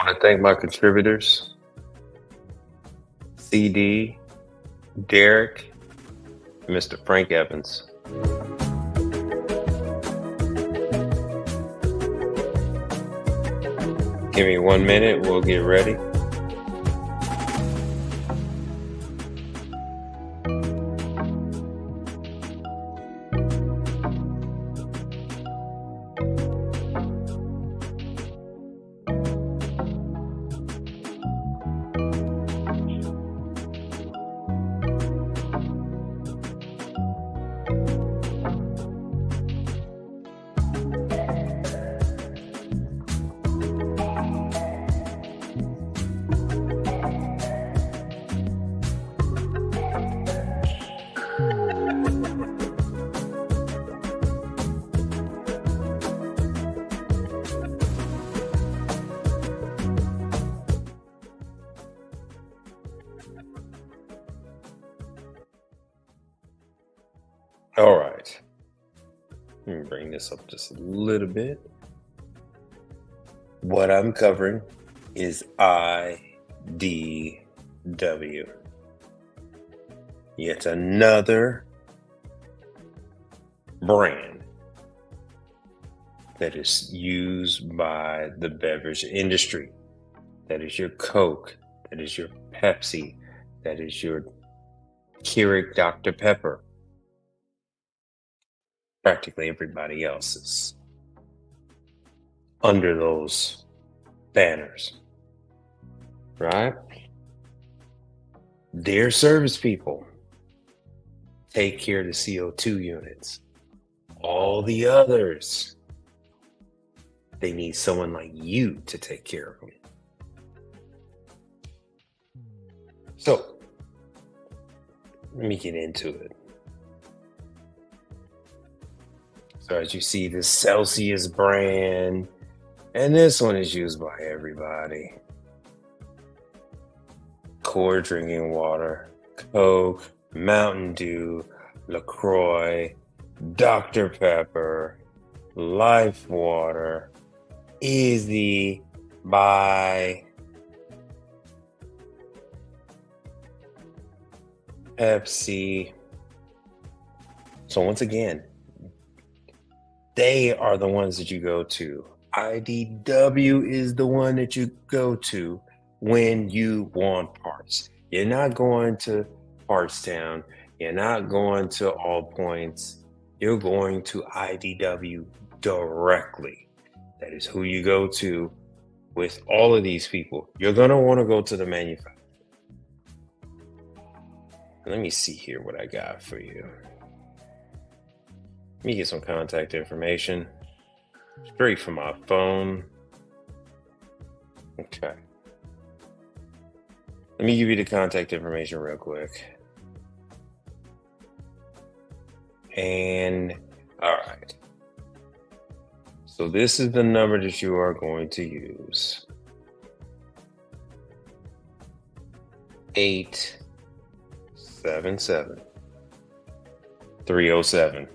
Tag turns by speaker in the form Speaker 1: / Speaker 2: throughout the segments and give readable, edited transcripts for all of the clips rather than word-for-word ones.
Speaker 1: I want to thank my contributors, CD, Derek, and Mr. Frank Evans. Give me 1 minute, we'll get ready. All right. Let me bring this up just a little bit. What I'm covering is IDW. Yet another brand that is used by the beverage industry. That is your Coke, that is your Pepsi, that is your Keurig Dr. Pepper. Practically everybody else is under those banners, right? Dear service people, take care of the CO2 units. All the others, they need someone like you to take care of them. So, let me get into it. So as you see, this Celsius brand, and this one is used by everybody. Core drinking water, Coke, Mountain Dew, LaCroix, Dr. Pepper, Life Water, Easy, by Pepsi. So once again, they are the ones that you go to. IDW is the one that you go to when you want parts. You're not going to Parts Town. You're not going to All Points. You're going to IDW directly. That is who you go to with all of these people. You're going to want to go to the manufacturer. Let me see here what I got for you. Let me get some contact information straight from my phone. Okay. Let me give you the contact information real quick. And all right. So this is the number that you are going to use. 877 307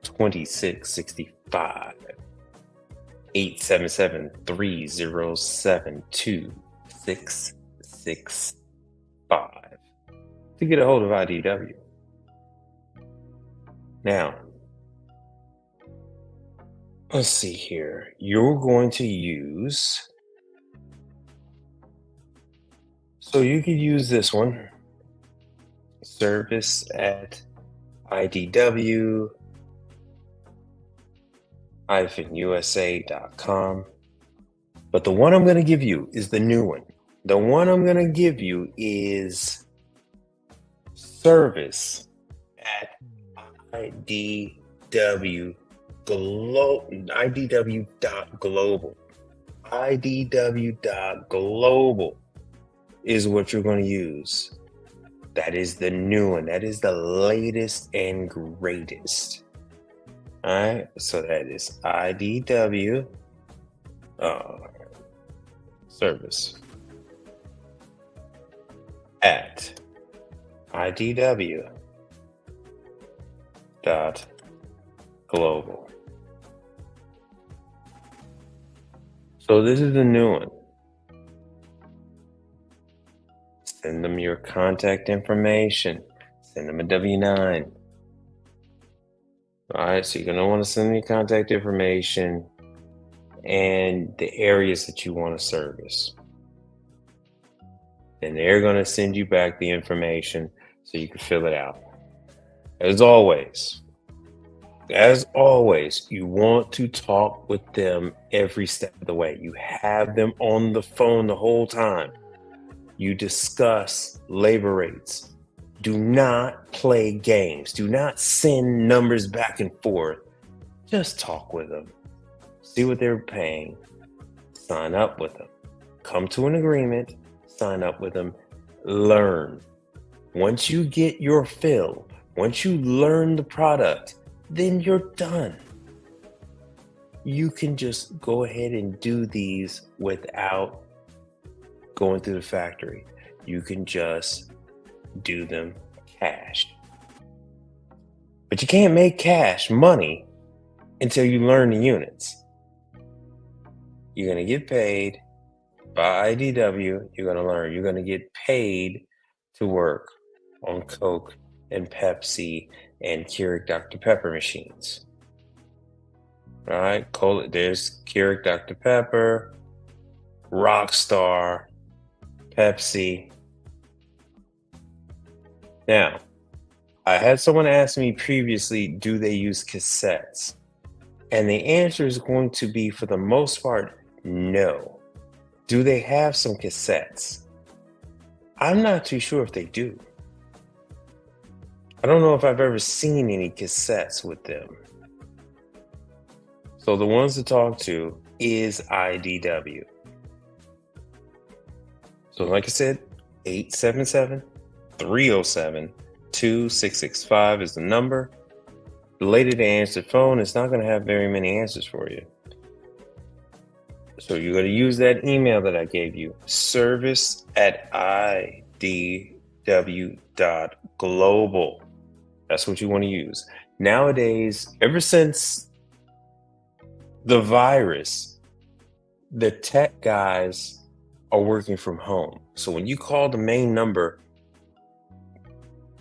Speaker 1: 2665 877 307 2665 to get a hold of IDW. Now, let's see here. You're going to use, so you could use this one, service at IDW-USA.com. But the one I'm going to give you is the new one. The one I'm going to give you is service at IDW.global. IDW.global is what you're going to use. That is the new one. That is the latest and greatest. All right. So that is IDW service at IDW.global. So this is the new one. Send them your contact information. Send them a W-9. All right, so you're going to want to send them your contact information and the areas that you want to service. And they're going to send you back the information so you can fill it out. As always, you want to talk with them every step of the way. You have them on the phone the whole time. You discuss labor rates. Do not play games. Do not send numbers back and forth. Just talk with them. See what they're paying. Sign up with them. Come to an agreement. Sign up with them. Learn. Once you get your fill, once you learn the product, then you're done. You can just go ahead and do these without going through the factory. You can just do them cash. But you can't make cash money until you learn the units. You're going to get paid by IDW. You're going to learn. You're going to get paid to work on Coke and Pepsi and Keurig Dr. Pepper machines. All right, there's Keurig Dr. Pepper, Rockstar, Pepsi. Now, I had someone ask me previously, do they use cassettes? And the answer is going to be, for the most part, no. Do they have some cassettes? I'm not too sure if they do. I don't know if I've ever seen any cassettes with them. So the ones to talk to is IDW. So like I said, 877-307-2665 is the number. The lady to answer the phone is not going to have very many answers for you. So you're going to use that email that I gave you, service@idw.global. That's what you want to use. Nowadays, ever since the virus, the tech guys are working from home. So when you call the main number,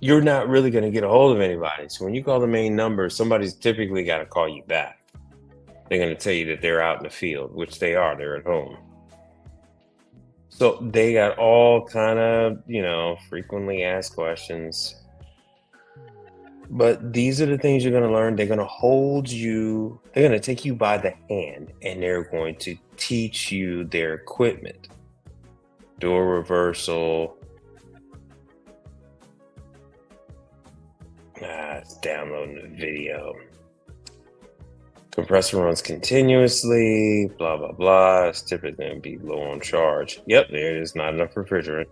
Speaker 1: you're not really going to get a hold of anybody. So when you call the main number, somebody's typically got to call you back. They're going to tell you that they're out in the field, which they are. They're at home. So they got all kind of, frequently asked questions. But these are the things you're going to learn. They're going to hold you. They're going to take you by the hand, and they're going to teach you their equipment. Door reversal. It's downloading the video. Compressor runs continuously, blah, blah, blah. It's typically going to be low on charge. Yep, there it is. Not enough refrigerant.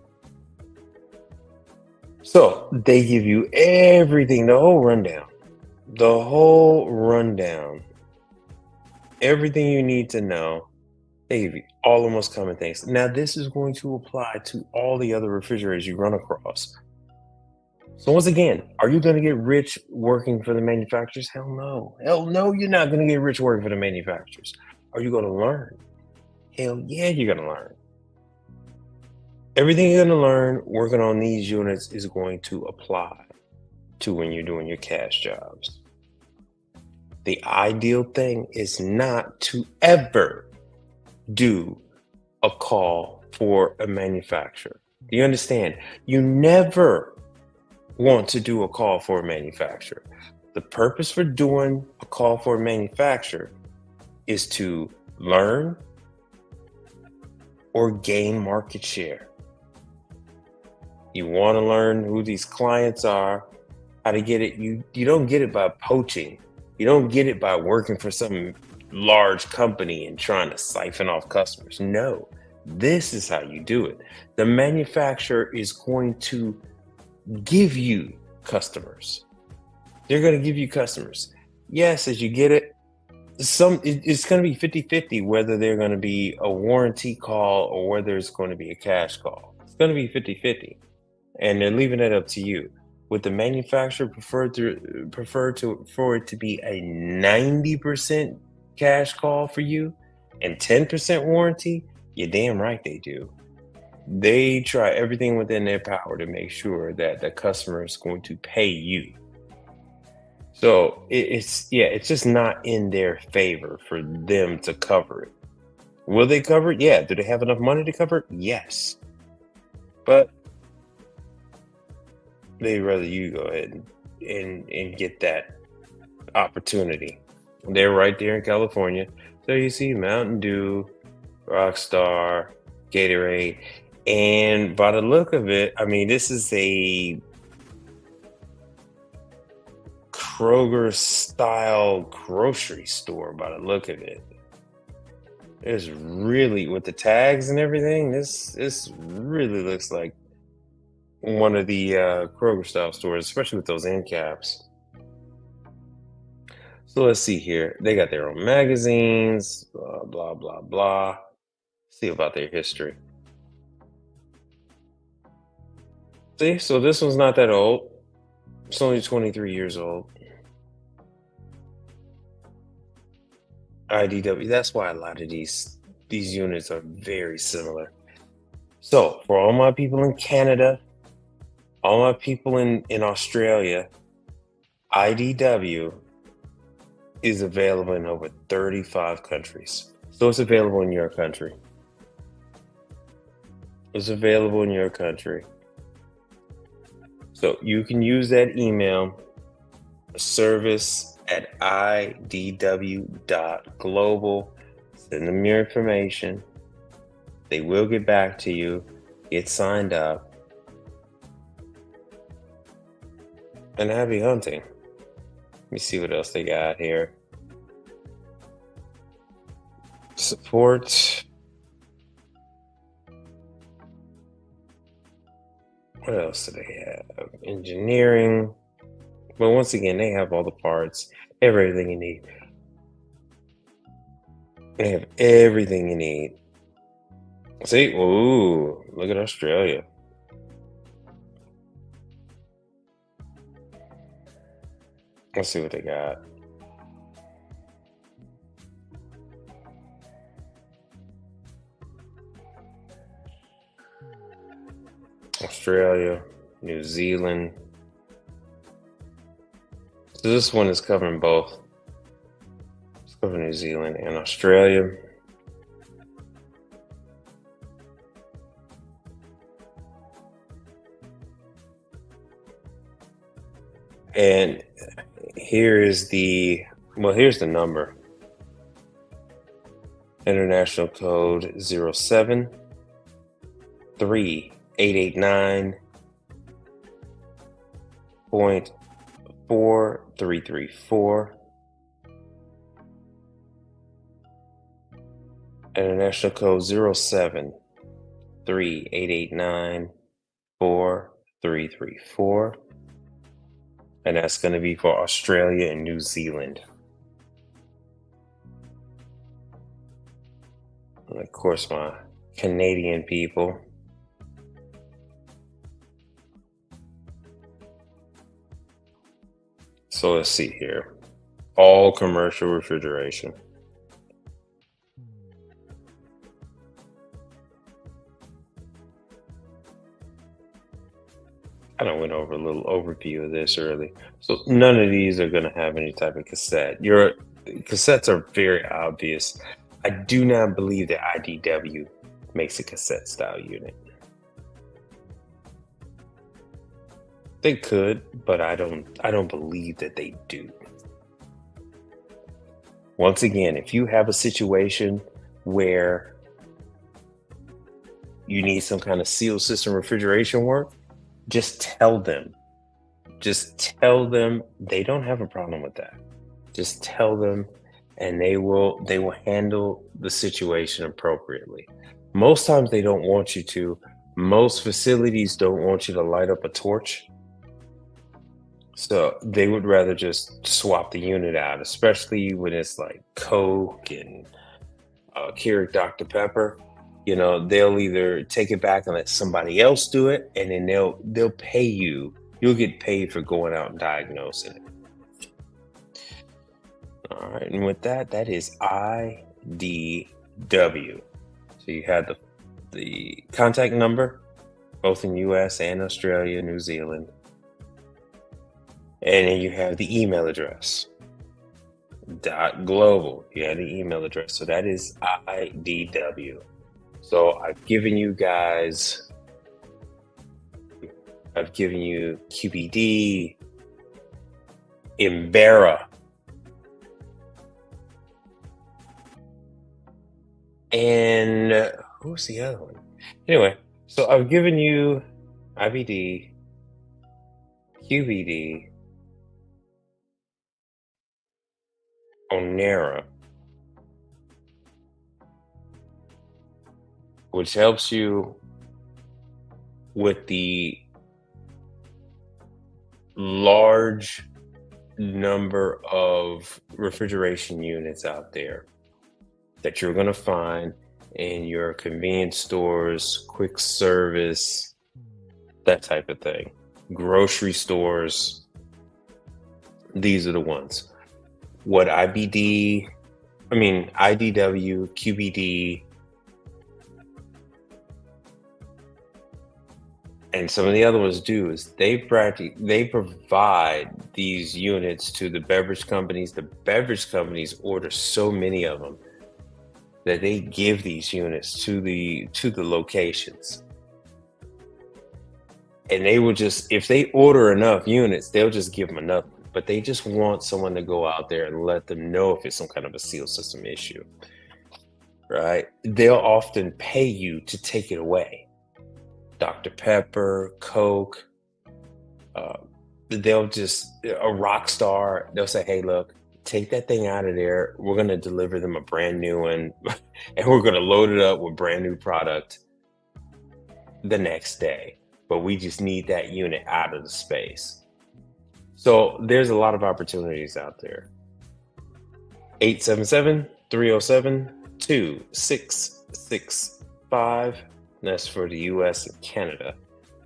Speaker 1: So they give you everything, the whole rundown, everything you need to know. They give you all the most common things. Now, this is going to apply to all the other refrigerators you run across. So once again, are you going to get rich working for the manufacturers? Hell no. Hell no, you're not going to get rich working for the manufacturers. Are you going to learn? Hell yeah, you're going to learn. Everything you're going to learn working on these units is going to apply to when you're doing your cash jobs. The ideal thing is not to ever do a call for a manufacturer. Do you understand? You never want to do a call for a manufacturer. The purpose for doing a call for a manufacturer is to learn or gain market share. You want to learn who these clients are, how to get it. You don't get it by poaching. You don't get it by working for some large company and trying to siphon off customers. No, this is how you do it. The manufacturer is going to give you customers. They're going to give you customers. Yes, as you get it, it's going to be 50-50 whether they're going to be a warranty call or whether it's going to be a cash call. It's going to be 50-50. And they're leaving it up to you. Would the manufacturer prefer for it to be a 90% cash call for you and 10% warranty? You're damn right they do. they try everything within their power to make sure that the customer is going to pay you. So it's just not in their favor for them to cover it. Will they cover it? Yeah. Do they have enough money to cover it? Yes. But they'd rather you go ahead and get that opportunity. They're right there in California. So you see Mountain Dew, Rockstar, Gatorade, and by the look of it, I mean, this is a Kroger style grocery store by the look of it. It's really with the tags and everything. This really looks like one of the Kroger style stores, especially with those end caps. So let's see here. They got their own magazines, blah blah blah blah. See about their history. See, so this one's not that old. It's only 23 years old. IDW. That's why a lot of these units are very similar. So for all my people in Canada, all my people in Australia, IDW is available in over 35 countries. So it's available in your country. It's available in your country. So you can use that email service@idw.global. Send them your information. They will get back to you. Get signed up. And happy hunting. Let me see what else they got here. Support. What else do they have? Engineering. But once again, they have all the parts, everything you need. They have everything you need. See, ooh, look at Australia. Let's see what they got. Australia, New Zealand. So this one is covering both. It's covering New Zealand and Australia. And here's here's the number. International code 073889.4334. International code 073889.4334. And that's going to be for Australia and New Zealand. And of course, my Canadian people. So let's see here. All commercial refrigeration. I kind of went over a little overview of this early. So none of these are going to have any type of cassette. Your cassettes are very obvious. I do not believe that IDW makes a cassette style unit. They could, but I don't believe that they do. Once again, if you have a situation where you need some kind of seal system refrigeration work, just tell them. Just tell them they don't have a problem with that. Just tell them and they will handle the situation appropriately. Most times they don't want you to. Most facilities don't want you to light up a torch. So they would rather just swap the unit out, especially when it's like Coke and Keurig Dr. Pepper. You know, they'll either take it back and let somebody else do it, and then they'll pay you. You'll get paid for going out and diagnosing it. All right, and with that, that is IDW. So you had the contact number, both in US and Australia, New Zealand. And then you have the email address. .global. You have the email address. So that is IDW. So I've given you QBD, Embera, and who's the other one? Anyway, so I've given you IBD, QBD, Onera, which helps you with the large number of refrigeration units out there that you're going to find in your convenience stores, quick service, that type of thing, grocery stores. These are the ones. What IDW, QBD, and some of the other ones do is they provide these units to the beverage companies. The beverage companies order so many of them that they give these units to the locations. And they will just, if they order enough units, they'll just give them enough. But they just want someone to go out there and let them know if it's some kind of a seal system issue, right? They'll often pay you to take it away. Dr. Pepper, Coke, they'll just, a rock star, they'll say, hey, look, take that thing out of there. We're going to deliver them a brand new one, and we're going to load it up with brand new product the next day. But we just need that unit out of the space. So there's a lot of opportunities out there. 877-307-2665. That's for the US and Canada.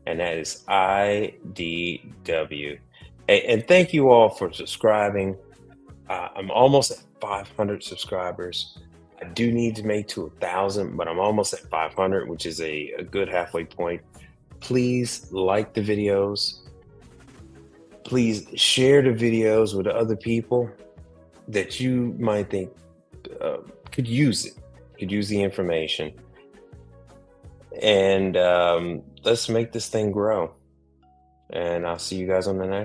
Speaker 1: And that is IDW. And thank you all for subscribing. I'm almost at 500 subscribers. I do need to make to 1,000, but I'm almost at 500, which is a good halfway point. Please like the videos. Please share the videos with other people that you might think could use it, could use the information. And let's make this thing grow. And I'll see you guys on the next.